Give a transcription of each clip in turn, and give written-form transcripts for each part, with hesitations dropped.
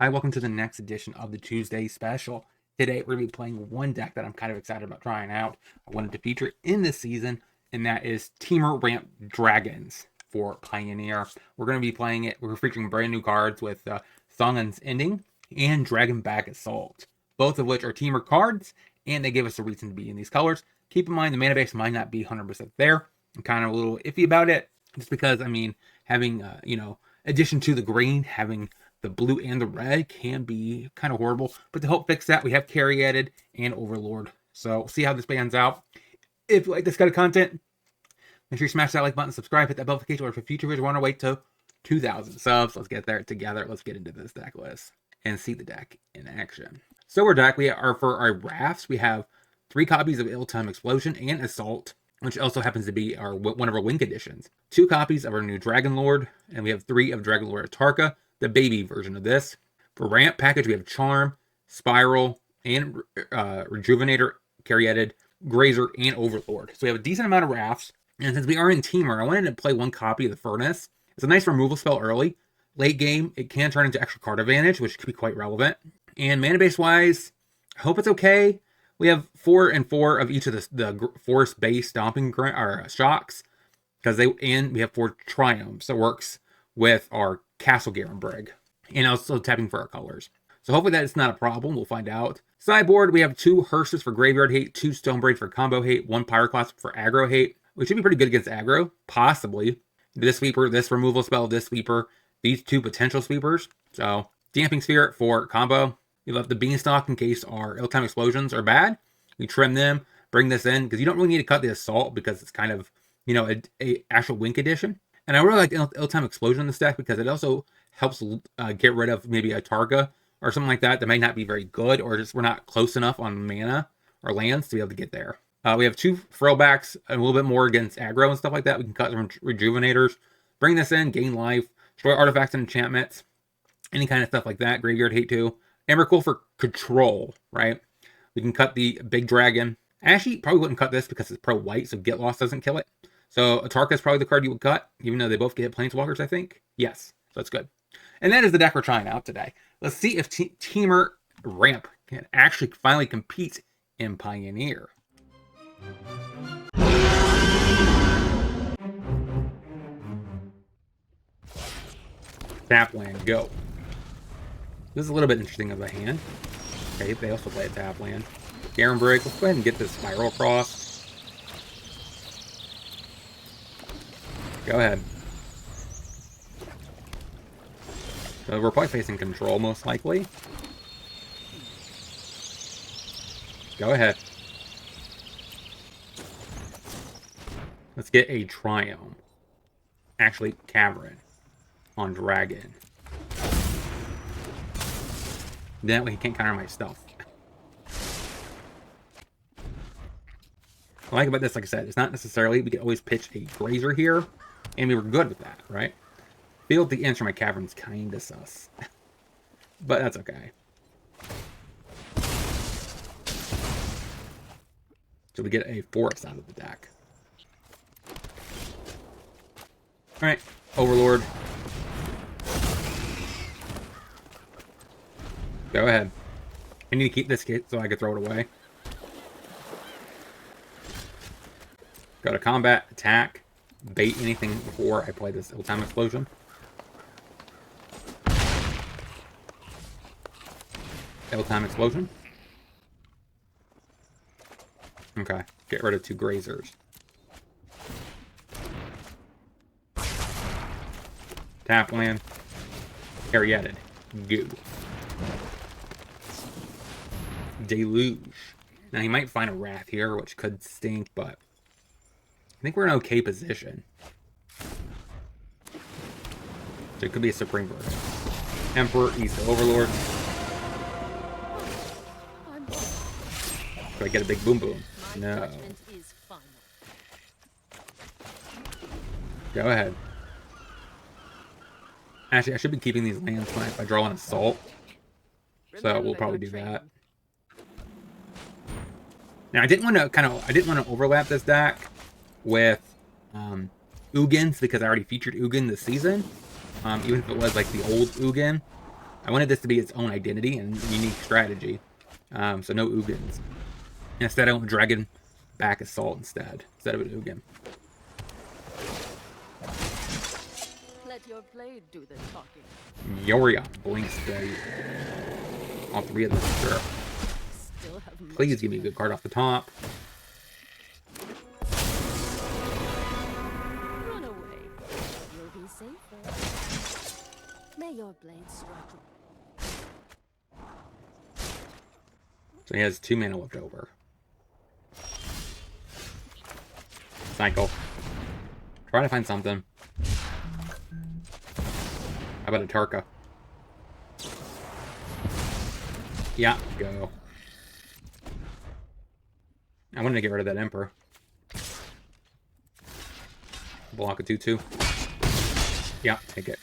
Hi, welcome to the next edition of the Tuesday Special. Today, we're going to be playing one deck that I'm kind of excited about trying out. I wanted to feature in this season, and that is Temur Ramp Dragons for Pioneer. We're going to be playing it. We're featuring brand new cards with Songen's Ending and Dragon Back Assault, both of which are Temur cards, and they give us a reason to be in these colors. Keep in mind, the mana base might not be 100% there. I'm kind of a little iffy about it, just because, I mean, having, addition to the green, having the blue and the red can be kind of horrible, but to help fix that, we have Caryatid and Overlord. So we'll see how this pans out. If you like this kind of content, make sure you smash that like button, subscribe, hit that notification for future videos. We're on our way to 2,000 subs. Let's get there together. Let's get into this deck list and see the deck in action. So our deck, we are for our rafts. We have 3 copies of Ill-Timed Explosion and Assault, which also happens to be one of our win conditions. 2 copies of our new Dragon Lord, and we have 3 of Dragon Lord Tarkir, the baby version of this. For ramp package, we have Charm, Spiral, and Rejuvenator, Caryatid, Grazer, and Overlord. So we have a decent amount of rafts. And since we are in Temur, I wanted to play 1 copy of the Furnace. It's a nice removal spell early. Late game, it can turn into extra card advantage, which could be quite relevant. And mana base wise, I hope it's okay. We have 4 and 4 of each of the forest base stomping shocks, because we have 4 triomes. So it works with our Castle Brig, and also tapping for our colors. So hopefully that's not a problem. We'll find out. Sideboard, we have 2 Hearses for graveyard hate, 2 Stonebraid for combo hate, 1 Pyroclasp for aggro hate, which should be pretty good against aggro, possibly. This sweeper, this removal spell, this sweeper, these 2 potential sweepers. So Damping Spirit for combo. We left the Beanstalk in case our Ill-Timed Explosions are bad. We trim them, bring this in, because you don't really need to cut the Assault because it's kind of, a actual win condition. And I really like Ill-Timed Explosion in this deck because it also helps get rid of maybe a Targa or something like that may not be very good, or just we're not close enough on mana or lands to be able to get there. We have 2 Frillbacks, a little bit more against aggro and stuff like that. We can cut some Rejuvenators, bring this in, gain life, destroy artifacts and enchantments, any kind of stuff like that. Graveyard hate too. And we're cool for control, right? We can cut the big dragon. Actually, probably wouldn't cut this because it's pro white, so Get Lost doesn't kill it. So Tarka is probably the card you would cut, even though they both get Planeswalkers, I think. Yes, so that's good. And that is the deck we're trying out today. Let's see if Temur Ramp can actually finally compete in Pioneer. Tap land, go. This is a little bit interesting of a hand. Okay, they also play a tap land. Brig, let's go ahead and get this Spiral across. Go ahead. So we're probably facing control, most likely. Go ahead. Let's get a Triome. Actually, Cavern on Dragon. That way he can't counter my stuff. What I like about this, like I said, it's not necessarily, we can always pitch a Grazer here, and we were good with that, right? Field the ends for my Cavern's kinda sus. But that's okay. So we get a Forest out of the deck. Alright, Overlord. Go ahead. I need to keep this kit so I can throw it away. Go to combat, attack, bait anything before I play this Ill-Timed Explosion. Ill-Timed Explosion. Okay, get rid of 2 Grazers. Tap land. Caryatid. Goo. Deluge. Now he might find a Wrath here, which could stink, but I think we're in an okay position. So it could be a Supreme Verdict. Emperor, East Overlord. Do I get a big boom boom? No. Go ahead. Actually, I should be keeping these lands if I draw an Assault. So we'll probably do that. Now I didn't want to overlap this deck with Ugins because I already featured Ugin this season. Even if it was like the old Ugin. I wanted this to be its own identity and unique strategy. So no Ugins. Instead, I went Dragon back Assault instead of an Ugin. Let your blade do the talking. Yorion, Blinks Blade. All three of them, sure. Still have much Please to give me a learn. good card off the top. Run away. You'll be safer. May your blade strike. So he has 2 mana left over. Cycle. Try to find something. How about a Tarka? Yeah, go. I wanted to get rid of that Emperor. Block a 2/2. Yeah, take it.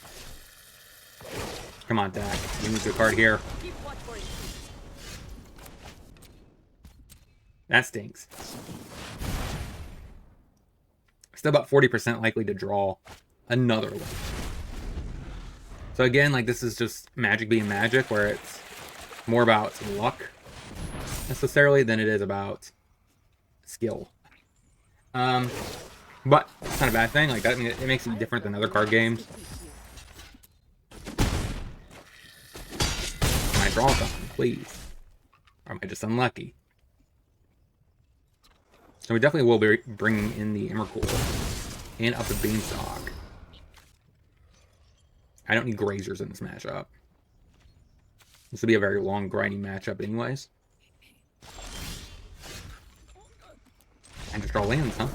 Come on, Dak. You need a good card here. Keep watch for it. That stinks. Still about 40% likely to draw another one. So again, like, this is just Magic being Magic, where it's more about luck necessarily than it is about skill. But it's not a bad thing. Like, that, I mean, it makes it different than other card games. Can I draw something, please? Or am I just unlucky? So we definitely will be bringing in the Emrakul and up the Beanstalk. I don't need Grazers in this matchup. This will be a very long, grinding matchup anyways. And just draw lands, huh?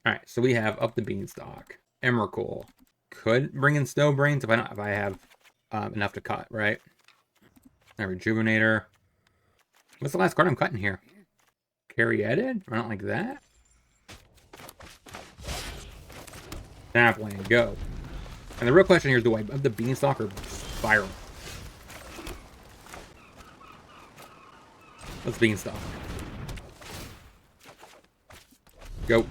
Alright, so we have up the Beanstalk. Emrakul. Could bring in Snowbrains if I have enough to cut, right? A Rejuvenator. What's the last card I'm cutting here? Caryatid? I don't like that. Sapling, go. And the real question here is, do I have the Beanstalk or Spiral? Let's Beanstalk. Go.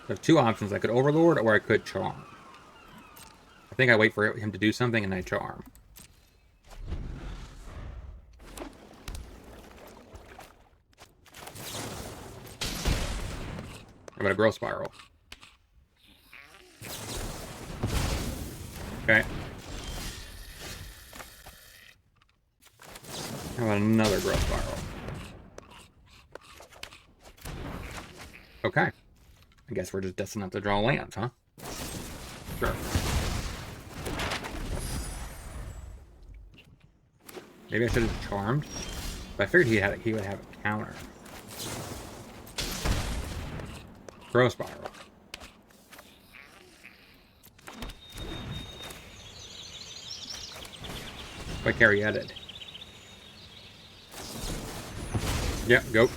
I have 2 options. I could Overlord or I could Charm. I think I wait for him to do something and I Charm. How about a Growth Spiral? Okay. How about another Growth Spiral? Okay. I guess we're just destined to draw lands, huh? Sure. Maybe I should have Charmed. But I figured he would have a counter. Growth Spiral. By Caryatid. Yeah, go.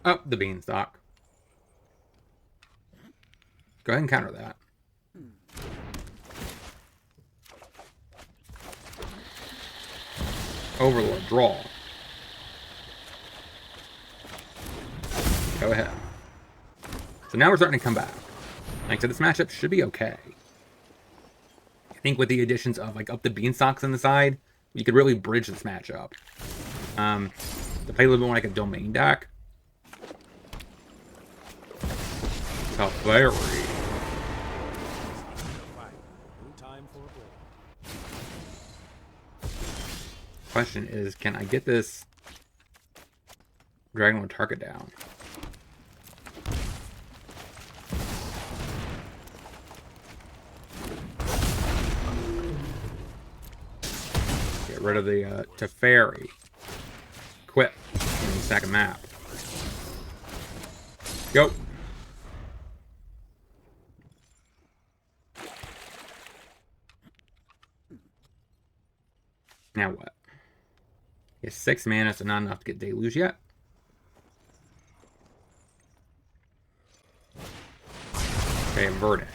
Up the Beanstalk. Go ahead and counter that. Overlord, draw. Go ahead. So now we're starting to come back. Like, so this matchup should be okay. I think with the additions of, like, up the Beanstalks on the side, you could really bridge this matchup. To play a little bit more like a domain deck. Fiery. Question is, can I get this Dragon with Tarkir down? Get rid of the Teferi. Quit. And stack a map. Go. Now what? He has 6 mana, so not enough to get Deluge yet. Okay, Verdict.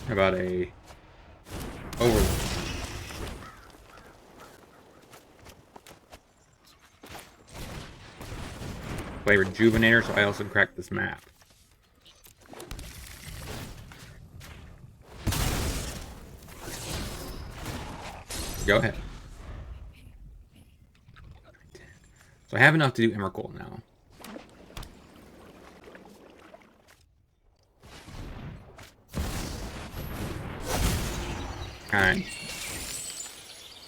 How about a overload? Play Rejuvenator, so I also crack this map. Go ahead. So I have enough to do Emrakul now. Alright.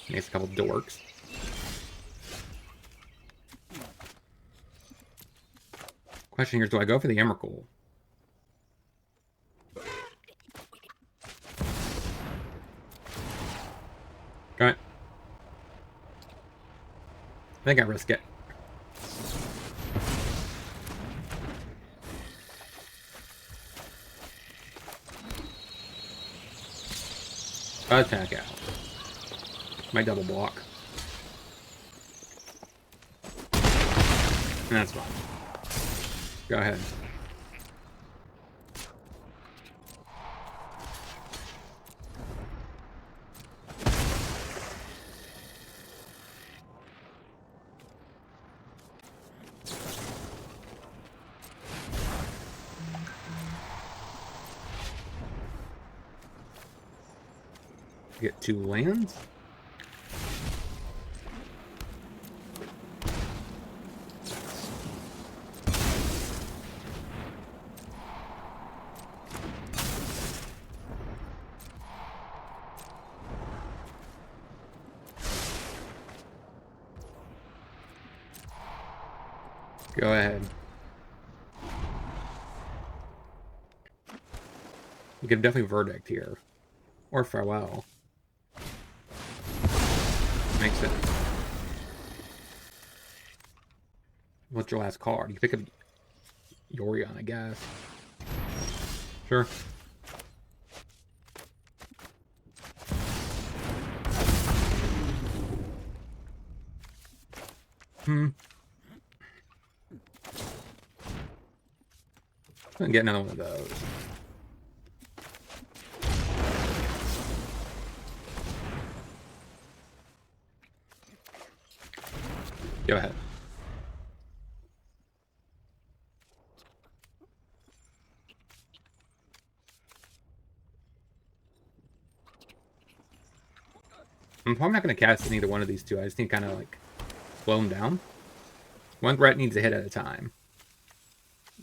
Makes a couple dorks. Question here is, do I go for the Emrakul? Okay. I think I risk it. Attack out. My double block. That's fine. Go ahead. Get 2 lands. Go ahead. You could definitely Verdict here. Or Farewell. Makes sense. What's your last card? You pick up Yorion, I guess. Sure. I'm gonna get another one of those. Go ahead. I'm probably not going to cast either one of these two. I just need to kind of like slow them down. One threat needs a hit at a time.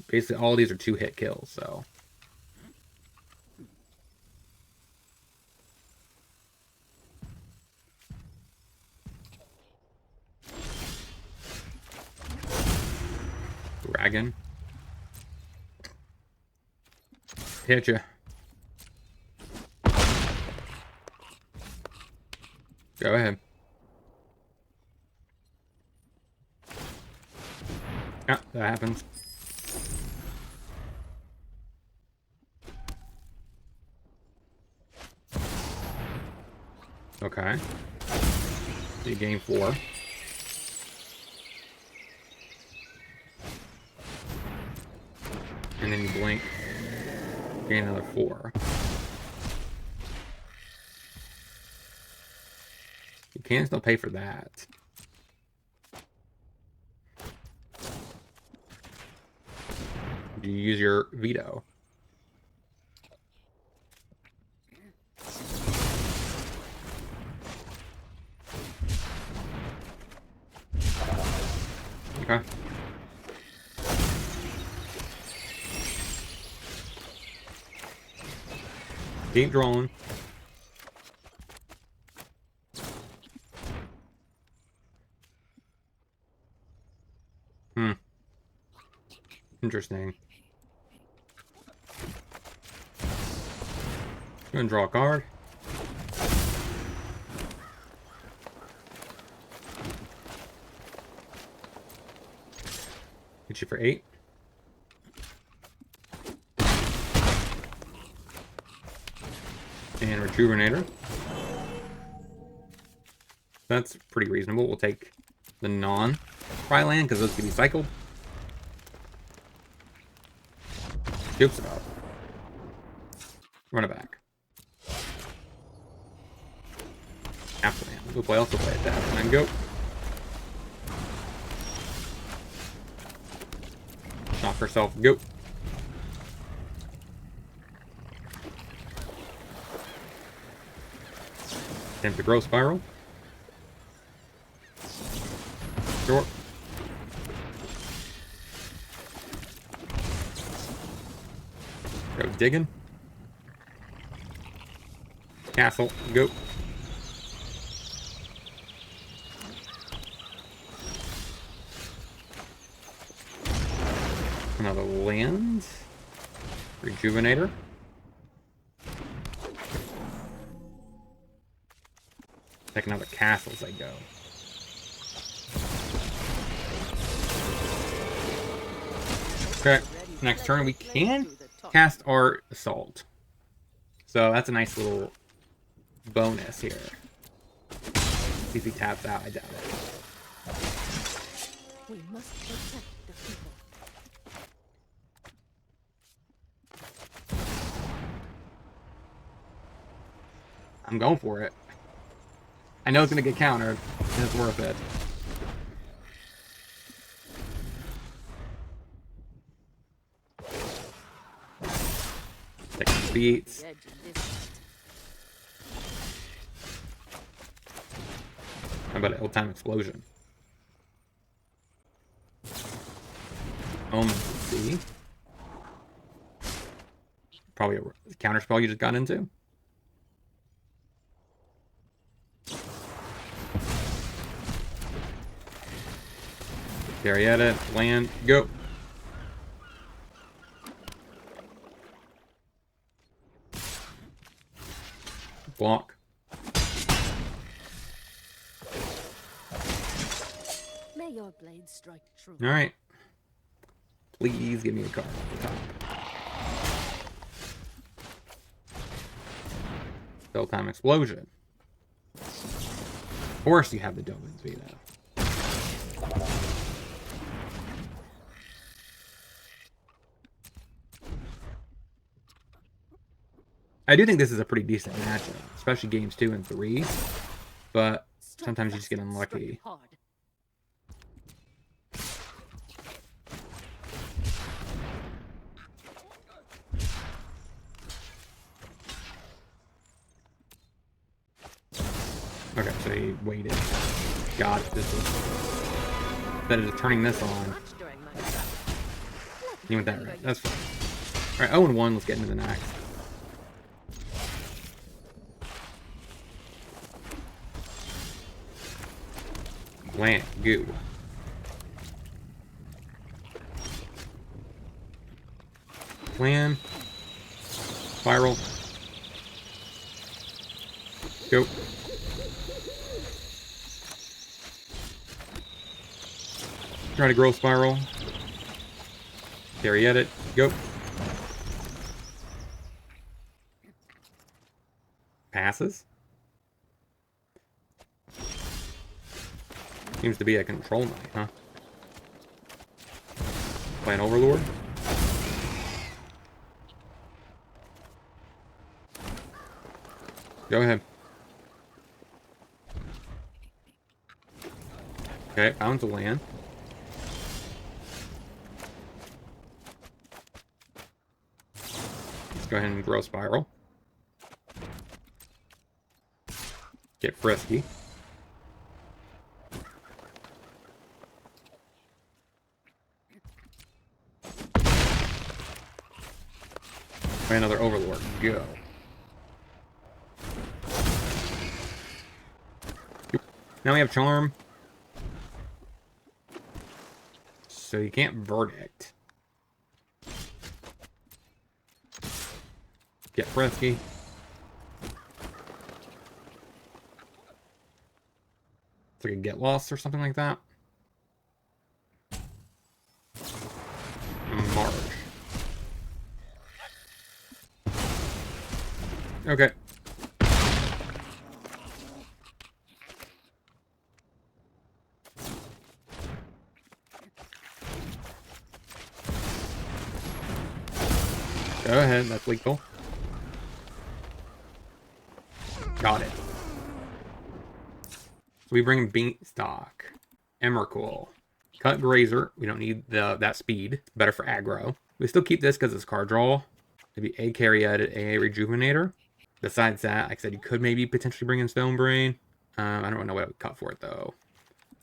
Basically, all of these are 2-hit kills, so. Dragon. Hit ya. Go ahead. Yeah, that happens. Okay. So you gain 4. And then you blink. Gain another 4. You can still pay for that. You use your veto. Okay. Keep drawing. Interesting. Gonna draw a card. Hit you for 8. And Rejuvenator. That's pretty reasonable. We'll take the non-Cry land because those can be cycled. Scoops it up. Run it back. Absolutely. We'll also play attack. And then go. Knock herself. Go. Attempt to grow spiral. Sure. Go digging. Castle. Go. Another land. Rejuvenator. Take another castle as I go. Okay, next turn we can cast our Assault. So that's a nice little bonus here. See if he taps out. I doubt it. We must protect the people. I'm going for it. I know it's going to get countered, and it's worth it. Take some beats. How about an ill-time explosion? See. Probably a counter spell you just got into. Carry at it. Land. Go. Block. May your blade strike true. All right. Please give me a card at the top. Spell-time explosion. Of course you have the Dovin's Veto. I do think this is a pretty decent matchup, especially games 2 and 3. But sometimes you just get unlucky. Okay, so he waited. Got it. This was instead of just turning this on. You went that right. That's fine. Alright, 0-1. Let's get into the next. Land. Goo. Plan. Spiral. Go. Try to grow spiral. Carry at it. Go. Passes. Seems to be a control knight, huh? Play an overlord. Go ahead. Okay, found the land. Let's go ahead and grow spiral. Get frisky. Play another overlord. Go. Now we have charm. So you can't verdict. Get frisky. It's like a get lost or something like that. March. Okay. Go ahead, that's lethal. Got it. So we bring Beanstalk, Emrakul, Cut Grazer. We don't need that speed. It's better for aggro. We still keep this because it's card draw. Maybe a Caryatid, a Rejuvenator. Besides that, like I said, you could maybe potentially bring in Stone Brain. I don't know what I would cut for it though.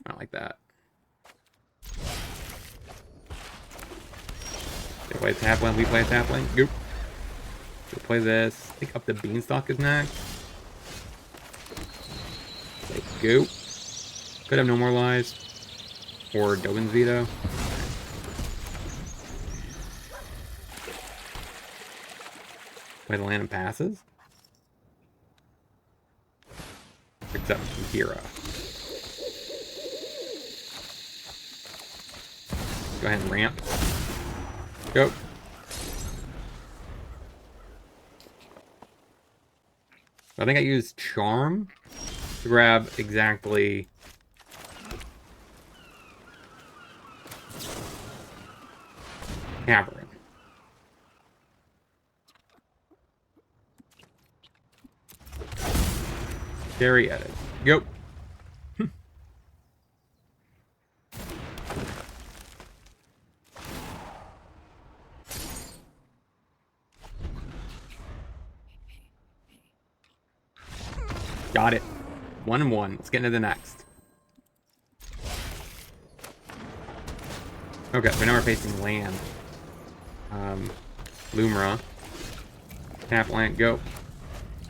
I don't like that. They play Tapland, we play Tapland. Goop. We'll play this. I think up the Beanstalk is next. Play Goop. Could have no more lives. Or Dogan's Veto. Play the land and passes. Except Hero. Go ahead and ramp. Go. I think I used Charm to grab exactly Cavern. Very edit. Go. Got it. 1-1. Let's get into the next. Okay, so now we're facing land. Lumra. Tap land, go.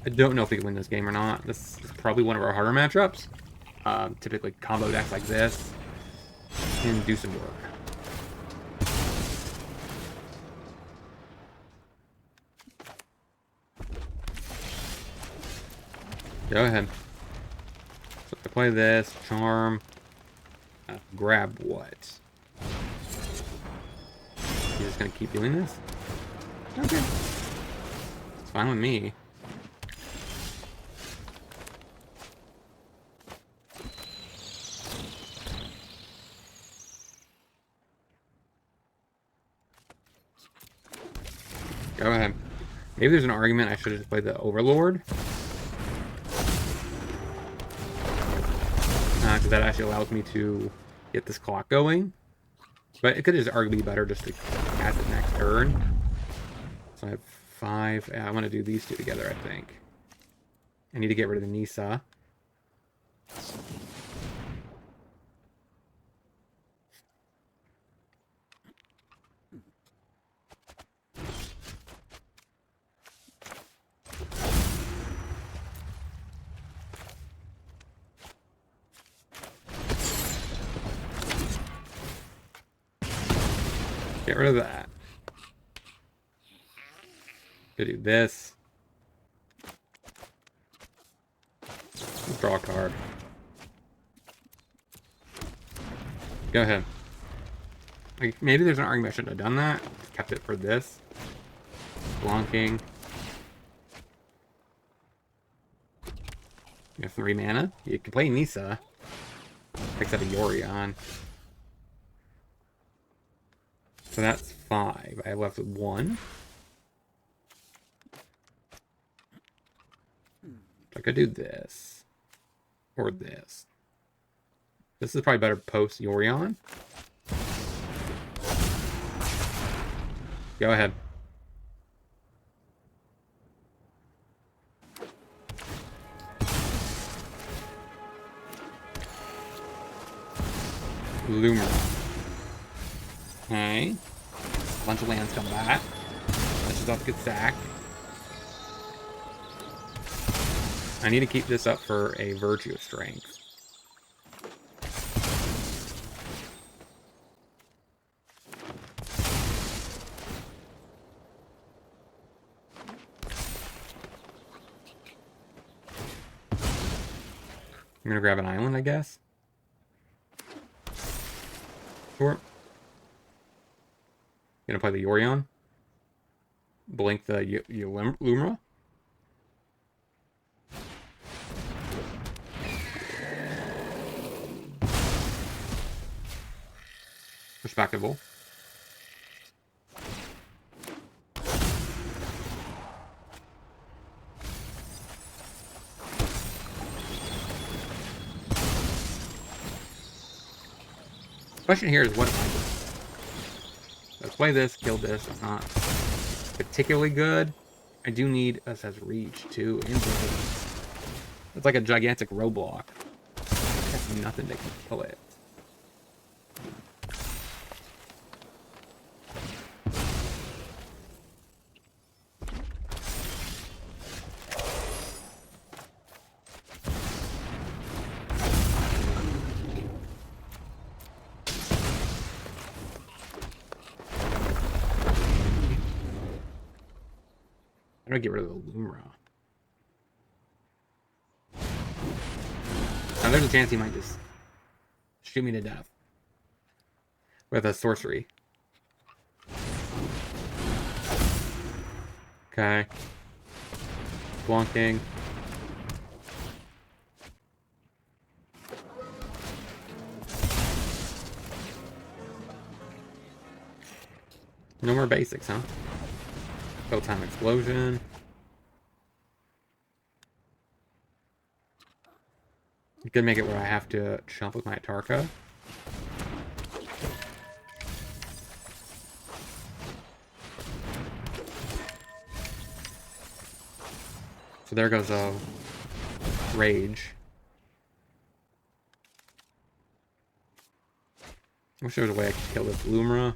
I don't know if we can win this game or not. This is probably one of our harder matchups. Typically combo decks like this can do some work. Go ahead. So I play this, Charm. Grab what? You're just gonna keep doing this? Okay. It's fine with me. Go ahead. Maybe there's an argument I should have just played the Overlord. Because that actually allows me to get this clock going. But it could just arguably be better just to cast it next turn. So I have 5. I want to do these two together, I think. I need to get rid of the Nisa. Get rid of that. Go do this. Draw a card. Go ahead. Like, maybe there's an argument I shouldn't have done that. Kept it for this. Blonking. You have 3 mana. You can play Nisa. Picks up a Yorion. So that's 5. I have left with 1. I could do this. Or this. This is probably better post Yorion. Go ahead. Lumra. Okay. A bunch of lands come back. Bunch of stuff gets sacked. I need to keep this up for a Virtue of Strength. I'm gonna grab an island, I guess. Sure. Gonna play the Yorion. Blink the Lumra. Respectable. Question here is what if I do? Let's play this, kill this. It's not particularly good. I do need us as reach too. It's like a gigantic roadblock. That's nothing to kill it. I'm gonna get rid of the Lumra. Now there's a chance he might just shoot me to death with a sorcery. Okay. Blonking. No more basics, huh? Time explosion. You could make it where I have to jump with my Tarka. So there goes a rage. I wish there was a way I could kill this Lumra.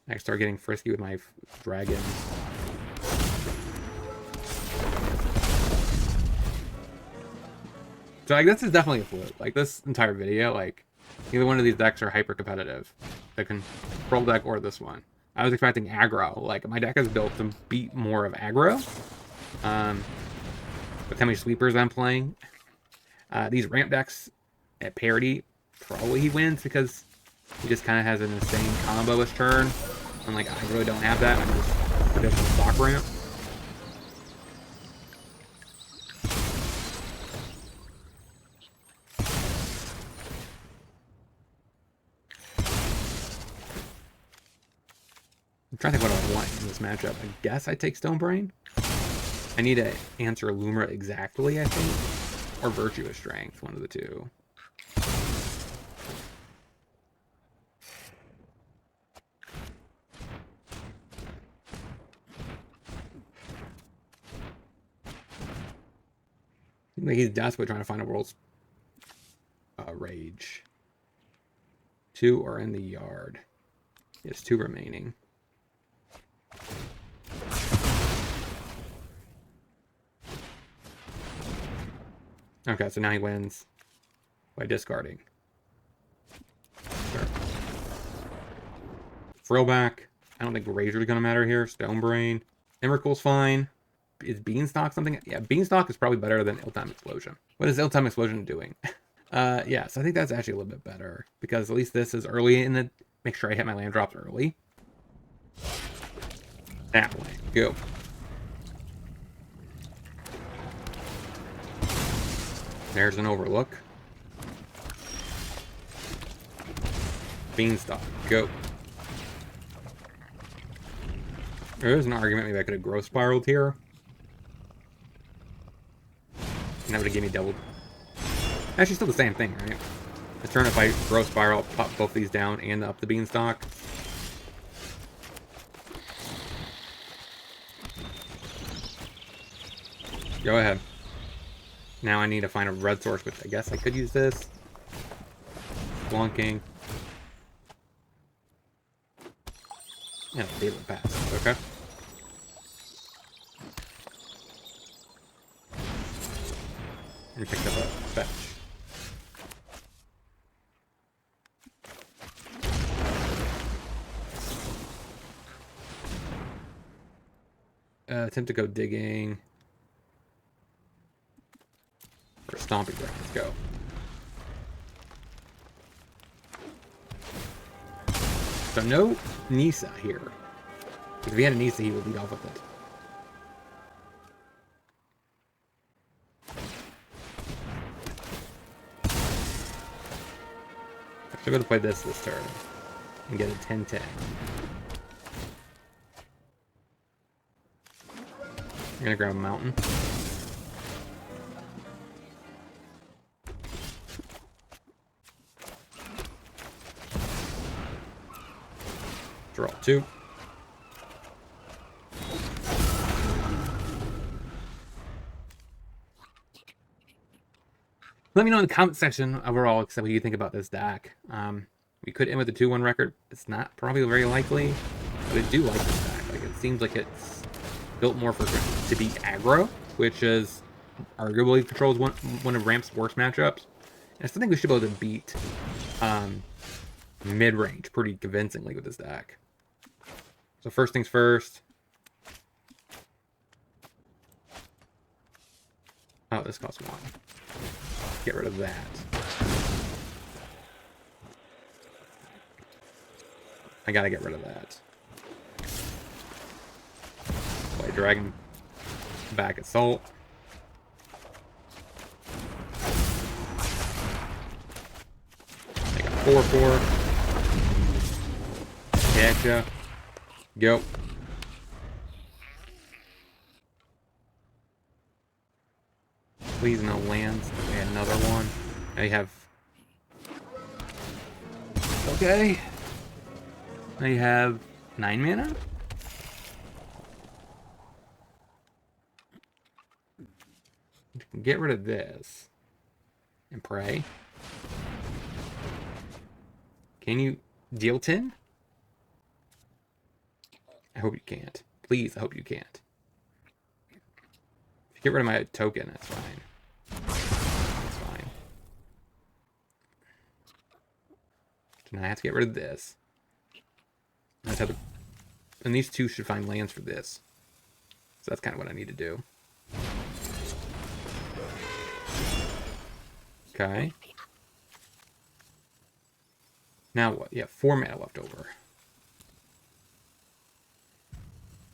I can start getting frisky with my dragons. So like this is definitely a fluke. Like this entire video, like either one of these decks are hyper competitive. The control deck or this one. I was expecting aggro. Like my deck is built to beat more of aggro. Look how many sweepers I'm playing. These ramp decks at parity, probably he wins because he just kind of has an insane combo this turn. And like I really don't have that. I'm just traditional stock ramp. I'm trying to think what I want in this matchup. I guess I take Stonebrain. I need to answer Lumra exactly, I think. Or Virtuous Strength, one of the two. Like he's desperate trying to find a world's rage. 2 are in the yard. He has 2 remaining. Okay, so now he wins by discarding. Sure. Frillback. I don't think Razor's gonna matter here. Stonebrain. Emrakul's fine. Is Beanstalk something? Yeah, Beanstalk is probably better than Ill-Time Explosion. What is Ill-Time Explosion doing? Yeah, so I think that's actually a little bit better. Because at least this is early in the... Make sure I hit my land drops early. That way. Go. There's an Overlook. Beanstalk. Go. There's an argument maybe I could have growth spiraled here. And that would have given me double. Actually, still the same thing, right? This turn, if I growth spiral, I'll pop both these down and up the Beanstalk. Go ahead. Now I need to find a red source, which I guess I could use this. Blunking. Yeah, fatal pass. Okay. And picked up a fetch. Attempt to go digging. Or stomping ground. Let's go. So no Nisa here. Because if he had a Nisa, he would lead off with it. I'm going to play this turn and get a 10-10. I'm going to grab a mountain. Draw 2. Let me know in the comment section overall what you think about this deck. We could end with a 2-1 record. It's not probably very likely, but I do like this deck. Like, it seems like it's built more to be aggro, which is arguably controls one of Ramp's worst matchups. And I still think we should be able to beat mid-range pretty convincingly with this deck. So first things first. Oh, this costs 1. Get rid of that. I gotta get rid of that. Play Dragon back Assault. Make a 4/4. Gotcha. Go. Please no lands. Okay, another one. Now you have... Okay. Now you have 9 mana? You can get rid of this. And pray. Can you deal 10? I hope you can't. Please, I hope you can't. If you get rid of my token, that's fine. That's fine. So now I have to get rid of this. I just have to... And these two should find lands for this. So that's kind of what I need to do. Okay. Now what? Yeah, 4 mana left over.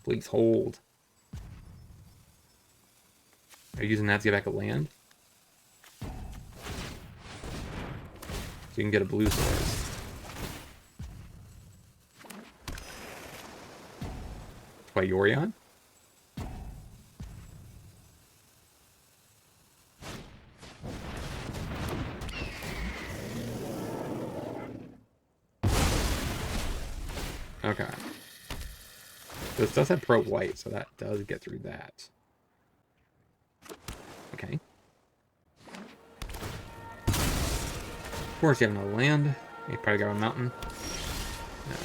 Please hold. Are you using that to get back a land? So you can get a blue source. By Yorion? Okay. This does have pro white, so that does get through that. Okay. Of course, you have no land. You probably got a mountain. No.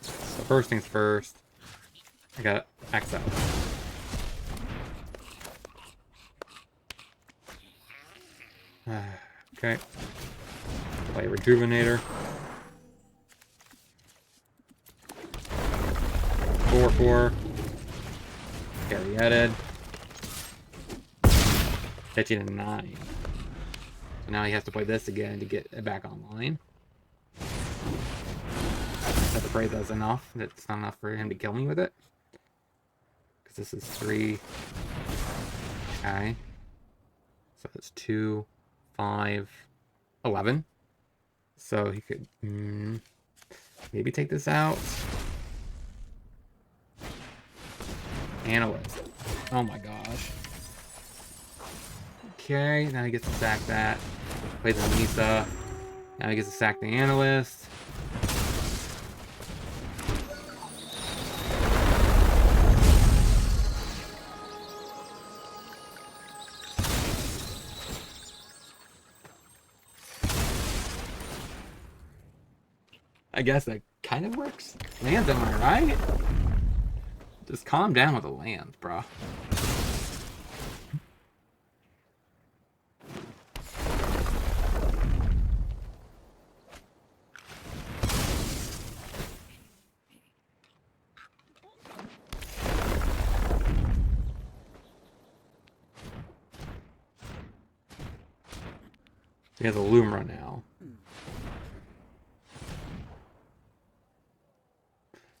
So first things first. I gotta X out. Okay. Play Rejuvenator. 4/4. Carry added. Catching a 9. So now he has to play this again to get it back online. I have to pray that's enough. That's not enough for him to kill me with it. Because this is 3. Okay. So that's 2, 5, 11. So he could maybe take this out. Analyst. Oh my gosh. Okay, now he gets to sack that. Play the Nisa. Now he gets to sack the Analyst. I guess that kind of works. Lands, am I right? Just calm down with the lands, bro. He has a Lumra now.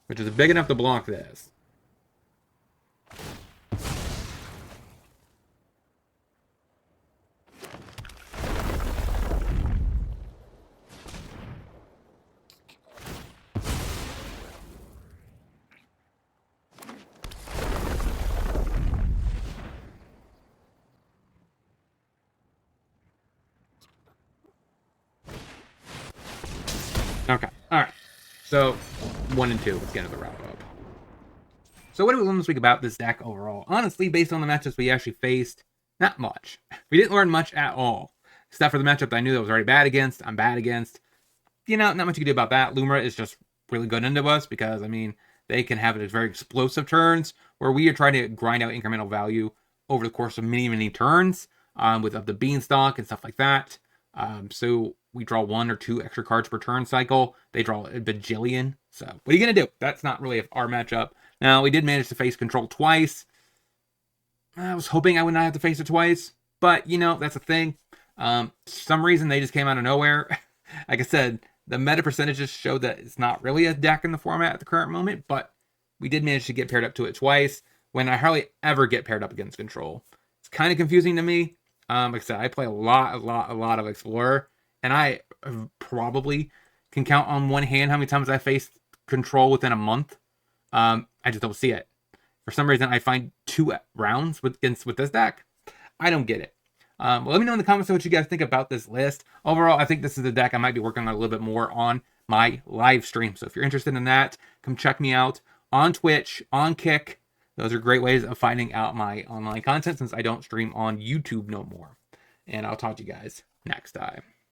Which is big enough to block this. Okay, alright. So 1 and 2. Let's get into the wrap up. So what did we learn this week about this deck overall? Honestly, based on the matchups we actually faced, not much. We didn't learn much at all. Except for the matchup that I knew that was already bad against, I'm bad against. You know, not much you can do about that. Lumra is just really good into us because, I mean, they can have very explosive turns where we are trying to grind out incremental value over the course of many, many turns with the Beanstalk and stuff like that. So we draw 1 or 2 extra cards per turn cycle. They draw a bajillion. So what are you going to do? That's not really our matchup. Now, we did manage to face control twice. I was hoping I would not have to face it twice. But, you know, that's the thing. For some reason, they just came out of nowhere. Like I said, the meta percentages show that it's not really a deck in the format at the current moment. But we did manage to get paired up to it twice when I hardly ever get paired up against control. It's kind of confusing to me. Like I said, I play a lot of Explorer. And I probably can count on one hand how many times I faced control within a month. I just don't see it. For some reason, I find 2 rounds with this deck. I don't get it. Well, let me know in the comments what you guys think about this list. Overall, I think this is the deck I might be working on a little bit more on my live stream. So if you're interested in that, come check me out on Twitch, on Kick. Those are great ways of finding out my online content since I don't stream on YouTube no more. And I'll talk to you guys next time.